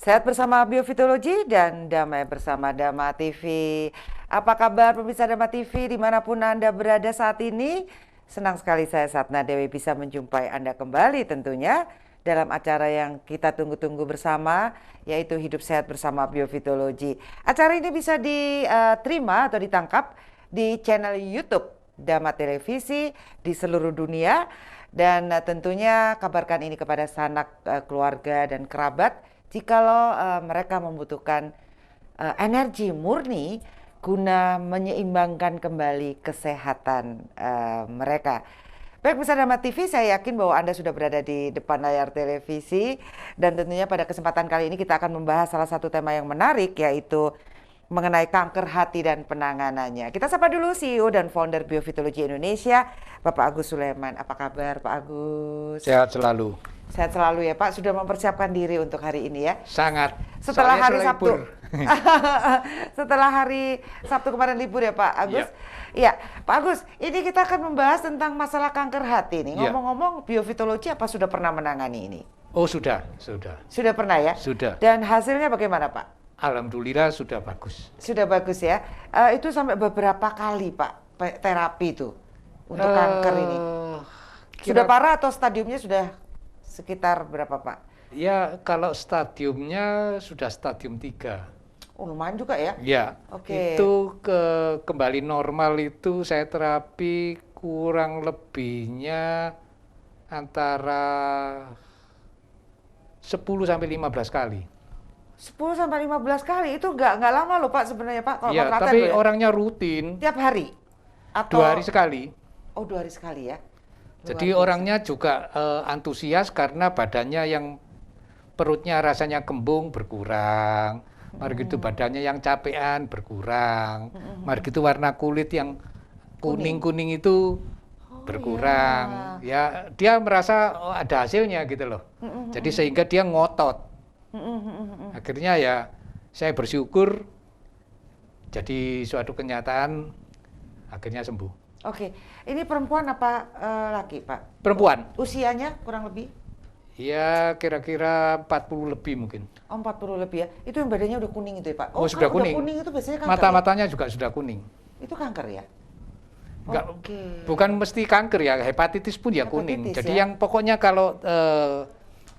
Sehat bersama Biofitologi dan damai bersama Dama TV. Apa kabar pemirsa Dama TV dimanapun Anda berada saat ini? Senang sekali saya Satna Dewi bisa menjumpai Anda kembali tentunya dalam acara yang kita tunggu-tunggu bersama, yaitu Hidup Sehat bersama Biofitologi. Acara ini bisa diterima atau ditangkap di channel YouTube Dama Televisi di seluruh dunia. Dan tentunya kabarkan ini kepada sanak keluarga dan kerabat jikalau mereka membutuhkan energi murni guna menyeimbangkan kembali kesehatan mereka. Baik pemirsa Dama TV, saya yakin bahwa Anda sudah berada di depan layar televisi dan tentunya pada kesempatan kali ini kita akan membahas salah satu tema yang menarik, yaitu mengenai kanker hati dan penanganannya. Kita sapa dulu CEO dan founder Biofitologi Indonesia, Bapak Agus Sulaiman. Apa kabar Pak Agus? Sehat selalu. Sehat selalu ya Pak, sudah mempersiapkan diri untuk hari ini ya? Sangat. Setelah Soalnya hari Sabtu. Setelah hari Sabtu kemarin libur ya Pak Agus? Iya, Pak Agus, ini kita akan membahas tentang masalah kanker hati nih. Ngomong-ngomong, Biofitologi apa sudah pernah menangani ini? Oh sudah. Sudah pernah ya? Sudah. Dan hasilnya bagaimana Pak? Alhamdulillah sudah bagus. Sudah bagus ya. Itu sampai beberapa kali Pak terapi itu untuk kanker ini. Sudah parah atau stadiumnya sudah sekitar berapa Pak? Ya kalau stadiumnya sudah stadium 3. Oh lumayan juga ya? Ya. Oke. Itu kembali normal itu saya terapi kurang lebihnya antara 10 sampai 15 kali. 10 sampai 15 kali itu nggak lama loh Pak sebenarnya Pak. Kalau ya, tapi ya? orangnya rutin. Tiap hari? Atau 2 hari sekali. Oh 2 hari sekali ya? Jadi orangnya juga antusias karena badannya yang perutnya rasanya kembung berkurang. Mari gitu badannya yang capean berkurang. Mari gitu warna kulit yang kuning-kuning itu berkurang. Ya dia merasa ada hasilnya gitu loh. Jadi sehingga dia ngotot. Akhirnya ya saya bersyukur jadi suatu kenyataan akhirnya sembuh. Oke, ini perempuan apa laki Pak? Perempuan. Usianya kurang lebih? Ya kira-kira 40 lebih mungkin. Oh 40 lebih ya, itu yang badannya udah kuning itu ya Pak? Oh sudah kuning. Udah kuning itu biasanya kanker Mata-matanya juga sudah kuning. Itu kanker ya? Enggak, bukan mesti kanker ya, hepatitis pun ya kuning. Jadi yang pokoknya kalau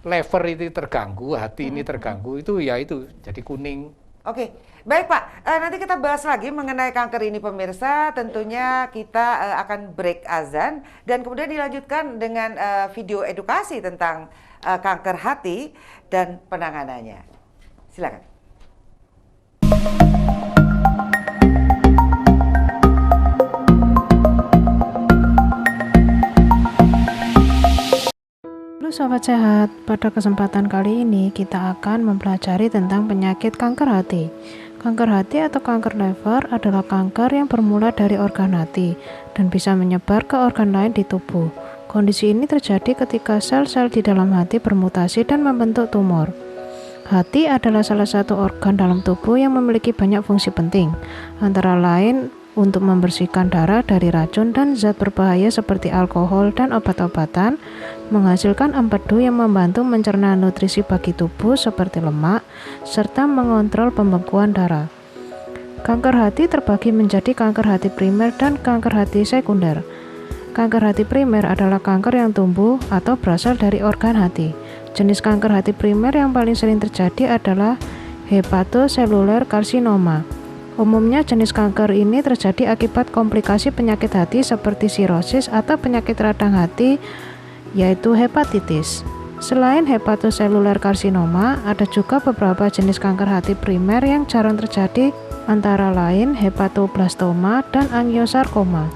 lever itu terganggu, hati ini terganggu, itu ya itu jadi kuning. Oke, baik Pak. Nanti kita bahas lagi mengenai kanker ini pemirsa. Tentunya kita akan break azan dan kemudian dilanjutkan dengan video edukasi tentang kanker hati dan penanganannya. Silakan. Halo Sobat Sehat, pada kesempatan kali ini kita akan mempelajari tentang penyakit kanker hati. Kanker hati atau kanker lever adalah kanker yang bermula dari organ hati dan bisa menyebar ke organ lain di tubuh. Kondisi ini terjadi ketika sel-sel di dalam hati bermutasi dan membentuk tumor. Hati adalah salah satu organ dalam tubuh yang memiliki banyak fungsi penting, antara lain untuk membersihkan darah dari racun dan zat berbahaya seperti alkohol dan obat-obatan, menghasilkan empedu yang membantu mencerna nutrisi bagi tubuh seperti lemak, serta mengontrol pembekuan darah. Kanker hati terbagi menjadi kanker hati primer dan kanker hati sekunder. Kanker hati primer adalah kanker yang tumbuh atau berasal dari organ hati. Jenis kanker hati primer yang paling sering terjadi adalah hepatoseluler karsinoma. Umumnya jenis kanker ini terjadi akibat komplikasi penyakit hati seperti sirosis atau penyakit radang hati, yaitu hepatitis. Selain hepatoseluler karsinoma, ada juga beberapa jenis kanker hati primer yang jarang terjadi, antara lain hepatoblastoma dan angiosarkoma.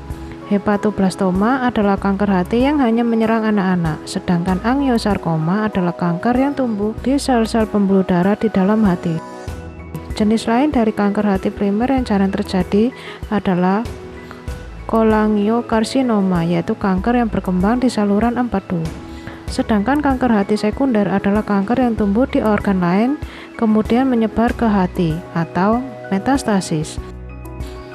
Hepatoblastoma adalah kanker hati yang hanya menyerang anak-anak, sedangkan angiosarkoma adalah kanker yang tumbuh di sel-sel pembuluh darah di dalam hati. Jenis lain dari kanker hati primer yang jarang terjadi adalah kolangiokarsinoma, yaitu kanker yang berkembang di saluran empedu. Sedangkan kanker hati sekunder adalah kanker yang tumbuh di organ lain kemudian menyebar ke hati atau metastasis.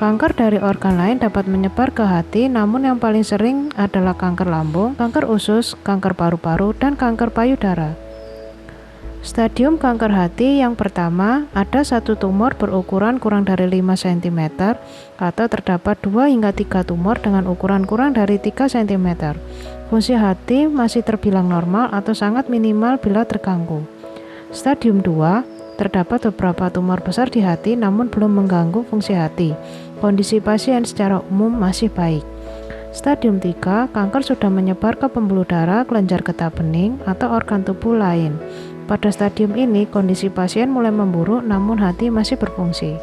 Kanker dari organ lain dapat menyebar ke hati, namun yang paling sering adalah kanker lambung, kanker usus, kanker paru-paru, dan kanker payudara. Stadium kanker hati yang pertama, ada satu tumor berukuran kurang dari 5 cm atau terdapat 2 hingga 3 tumor dengan ukuran kurang dari 3 cm. Fungsi hati masih terbilang normal atau sangat minimal bila terganggu. Stadium 2, terdapat beberapa tumor besar di hati namun belum mengganggu fungsi hati. Kondisi pasien secara umum masih baik. Stadium 3, kanker sudah menyebar ke pembuluh darah, kelenjar getah bening, atau organ tubuh lain. Pada stadium ini, kondisi pasien mulai memburuk namun hati masih berfungsi.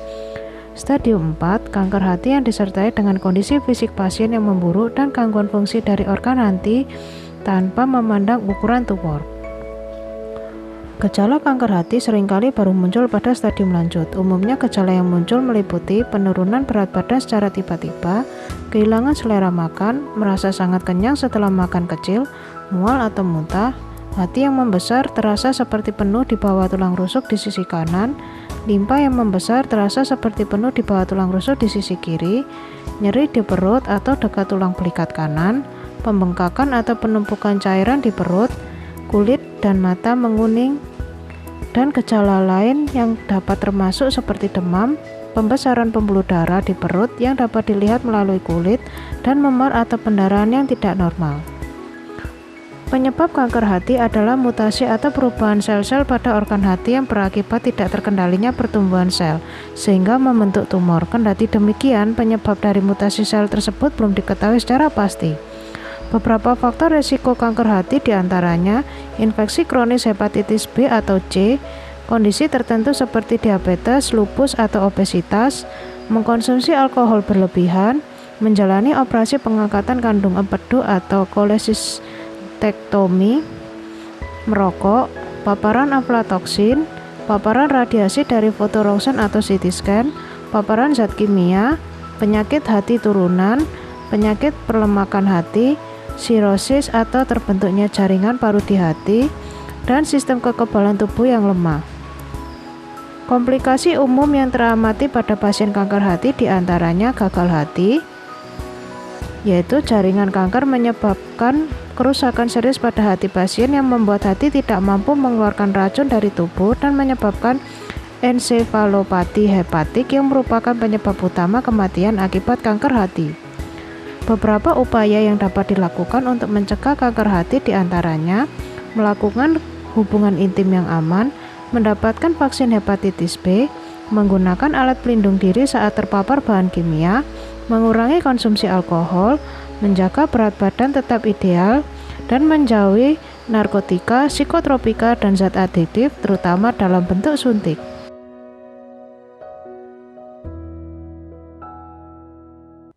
Stadium 4, kanker hati yang disertai dengan kondisi fisik pasien yang memburuk dan gangguan fungsi dari organ hati tanpa memandang ukuran tumor. Gejala kanker hati seringkali baru muncul pada stadium lanjut. Umumnya gejala yang muncul meliputi penurunan berat badan secara tiba-tiba, kehilangan selera makan, merasa sangat kenyang setelah makan kecil, mual atau muntah, hati yang membesar terasa seperti penuh di bawah tulang rusuk di sisi kanan, limpa yang membesar terasa seperti penuh di bawah tulang rusuk di sisi kiri, nyeri di perut atau dekat tulang belikat kanan, pembengkakan atau penumpukan cairan di perut, kulit dan mata menguning, dan gejala lain yang dapat termasuk seperti demam, pembesaran pembuluh darah di perut yang dapat dilihat melalui kulit, dan memar atau pendarahan yang tidak normal. Penyebab kanker hati adalah mutasi atau perubahan sel-sel pada organ hati yang berakibat tidak terkendalinya pertumbuhan sel, sehingga membentuk tumor. Kendati demikian, penyebab dari mutasi sel tersebut belum diketahui secara pasti. Beberapa faktor risiko kanker hati diantaranya infeksi kronis hepatitis B atau C, kondisi tertentu seperti diabetes, lupus atau obesitas, mengkonsumsi alkohol berlebihan, menjalani operasi pengangkatan kandung empedu atau kolesistektomi, merokok, paparan aflatoksin, paparan radiasi dari fotorongsen atau CT scan, paparan zat kimia, penyakit hati turunan, penyakit perlemakan hati, sirosis atau terbentuknya jaringan paru di hati, dan sistem kekebalan tubuh yang lemah. Komplikasi umum yang teramati pada pasien kanker hati diantaranya gagal hati, yaitu jaringan kanker menyebabkan kerusakan serius pada hati pasien yang membuat hati tidak mampu mengeluarkan racun dari tubuh dan menyebabkan ensefalopati hepatik yang merupakan penyebab utama kematian akibat kanker hati. Beberapa upaya yang dapat dilakukan untuk mencegah kanker hati diantaranya melakukan hubungan intim yang aman, mendapatkan vaksin hepatitis B, menggunakan alat pelindung diri saat terpapar bahan kimia, mengurangi konsumsi alkohol, menjaga berat badan tetap ideal, dan menjauhi narkotika, psikotropika, dan zat adiktif terutama dalam bentuk suntik.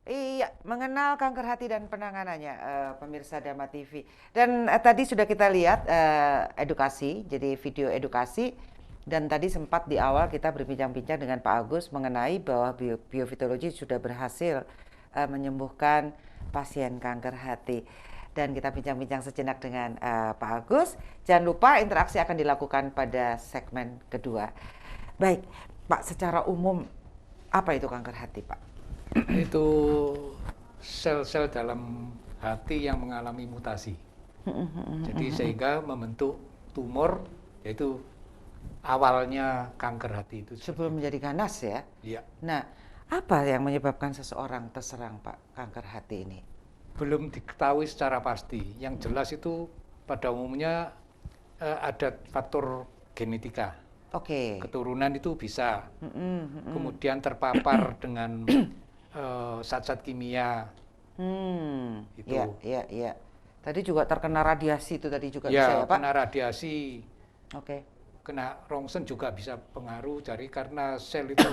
Iya, mengenal kanker hati dan penanganannya, pemirsa Dharma TV. Dan tadi sudah kita lihat edukasi, jadi video edukasi. Dan tadi sempat di awal kita berbincang-bincang dengan Pak Agus mengenai bahwa biofitologi sudah berhasil menyembuhkan pasien kanker hati. Dan kita bincang-bincang sejenak dengan Pak Agus. Jangan lupa interaksi akan dilakukan pada segmen kedua. Baik, Pak, secara umum apa itu kanker hati, Pak? Itu sel-sel dalam hati yang mengalami mutasi. Jadi sehingga membentuk tumor, yaitu awalnya kanker hati itu. Sebelum menjadi ganas ya? Iya. Nah, apa yang menyebabkan seseorang terserang, Pak, kanker hati ini? Belum diketahui secara pasti. Yang jelas itu pada umumnya ada faktor genetika. Oke. Keturunan itu bisa. Kemudian terpapar dengan zat-zat kimia. Itu. Iya. Tadi juga terkena radiasi itu tadi juga Ya, bisa ya, Pak? kena radiasi. Oke. Kena rongsen juga bisa pengaruh. Jadi karena sel itu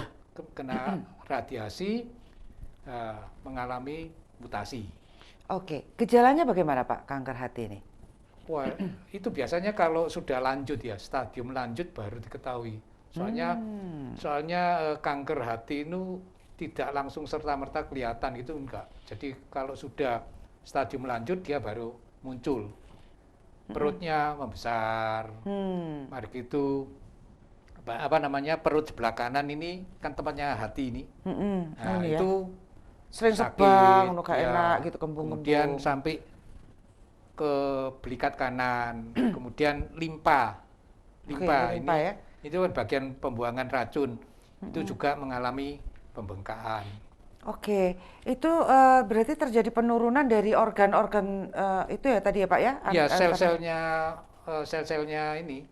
kena radiasi mengalami mutasi. Oke. Gejalanya bagaimana, Pak, kanker hati ini? Wah, itu biasanya kalau sudah lanjut ya, stadium lanjut baru diketahui. Soalnya kanker hati itu tidak langsung serta-merta kelihatan, itu enggak. Jadi kalau sudah stadium lanjut dia baru muncul. Perutnya membesar. Mari gitu. Apa namanya, perut sebelah kanan ini kan tempatnya hati ini. Nah, Iya. itu Sering sakit, sebang, gak ya. enak gitu, kembung-kembung. Kemudian sampai ke belikat kanan, kemudian limpa limpa. limpa Ini ya. itu kan bagian pembuangan racun. Itu juga mengalami pembengkakan. Oke, itu berarti terjadi penurunan dari organ-organ itu ya tadi ya Pak ya? Ya, sel-selnya ini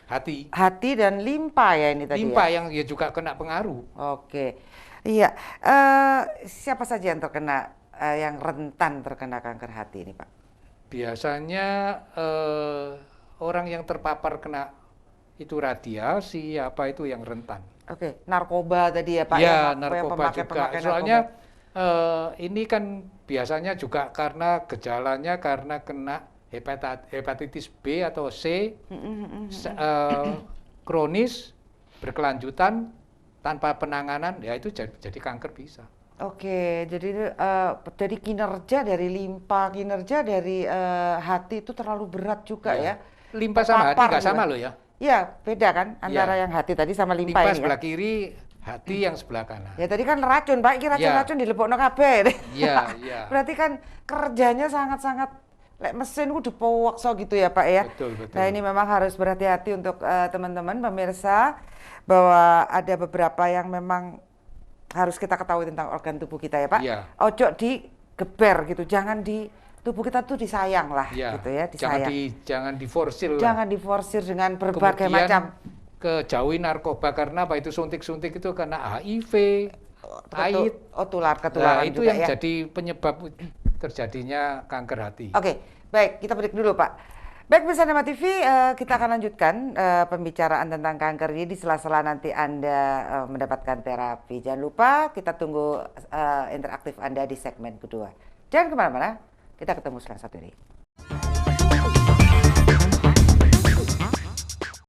hati. Hati dan limpa ya ini tadi Limpa ya? yang ya juga kena pengaruh. Oke, iya. Siapa saja yang terkena, yang rentan terkena kanker hati ini Pak? Biasanya orang yang terpapar kena itu radiasi, apa itu yang rentan. Oke, narkoba tadi ya Pak Ya, ya? narkoba juga. Pemakai Soalnya narkoba. ini kan biasanya juga karena gejalanya karena kena hepatitis B atau C, kronis, berkelanjutan, tanpa penanganan, ya itu jadi kanker bisa. Oke, jadi dari kinerja dari limpa, kinerja dari hati itu terlalu berat juga ya? Limpa sama hati Terpapar nggak sama juga. loh ya. Iya, beda kan antara Iya. yang hati tadi sama limpa Limpa ini sebelah kan? kiri, hati yang sebelah kanan. Ya tadi kan racun, Pak. Ini racun-racun dilebokno kabeh. Iya, iya. Berarti kan kerjanya sangat-sangat mesin kudu powokso gitu ya, Pak ya. Betul, betul. Nah, ini memang harus berhati-hati untuk teman-teman pemirsa bahwa ada beberapa yang memang harus kita ketahui tentang organ tubuh kita ya, Pak. Iya. Ojo digeber gitu. Jangan di tubuh kita tuh disayang lah Iya. gitu ya, disayang. Jangan diforsir lah. Jangan diforsir dengan berbagai Kemudian macam. kejauhi narkoba karena apa itu suntik-suntik itu karena HIV, AIDS. Ketularan Itu juga yang ya. jadi penyebab terjadinya kanker hati. Oke, baik, kita break dulu Pak. Baik, bersama Dama TV, kita akan lanjutkan pembicaraan tentang kanker ini di sela-sela nanti Anda mendapatkan terapi. Jangan lupa kita tunggu interaktif Anda di segmen kedua. Jangan kemana-mana, kita ketemu setelah satu ini.